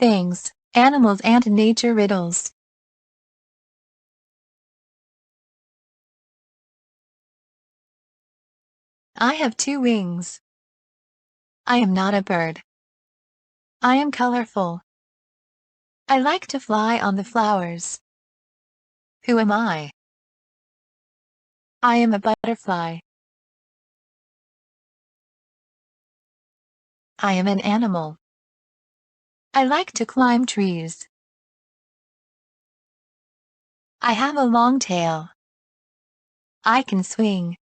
things, animals and nature riddles. I have 2 wings. I am not a bird. I am colorful. I like to fly on the flowers. Who am I? I am a butterfly. I am an animal. I like to climb trees. I have a long tail. I can swing.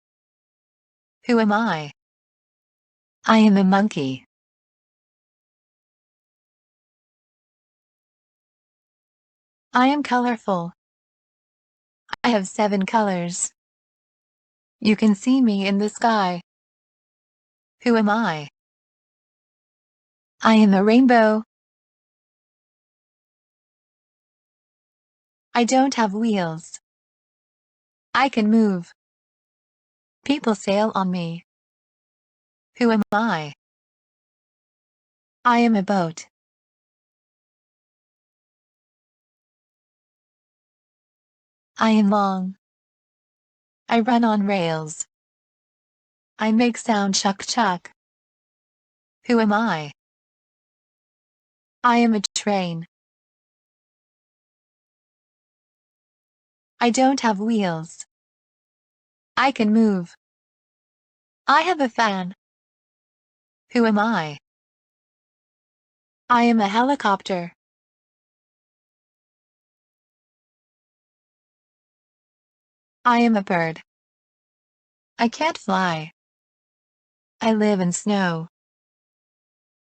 Who am I? I am a monkey. I am colorful. I have 7 colors. You can see me in the sky. Who am I? I am a rainbow. I don't have wheels. I can move. People sail on me. Who am I? I am a boat. I am long. I run on rails. I make sound chuck chuck. Who am I? I am a train. I don't have wheels. I can move. I have a fan. Who am I? I am a helicopter. I am a bird. I can't fly. I live in snow.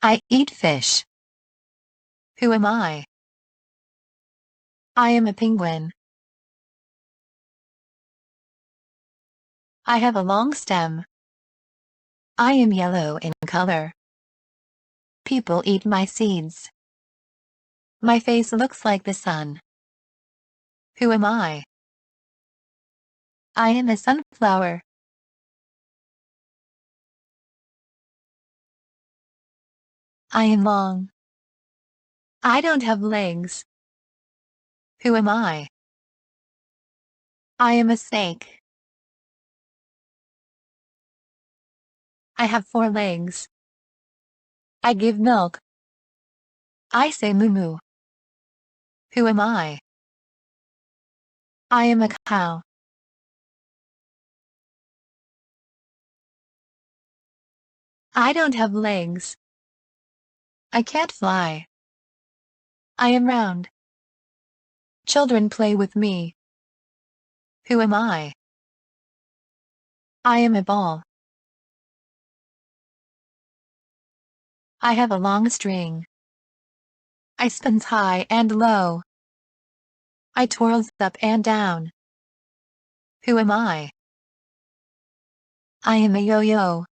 I eat fish. Who am I? I am a penguin. I have a long stem. I am yellow in color. People eat my seeds. My face looks like the sun. Who am I? I am a sunflower. I am long. I don't have legs. Who am I? I am a snake. I have 4 legs. I give milk. I say moo moo. Who am I? I am a cow. I don't have legs. I can't fly. I am round. Children play with me. Who am I? I am a ball. I have a long string. I spins high and low. I twirls up and down. Who am I? I am a yo-yo.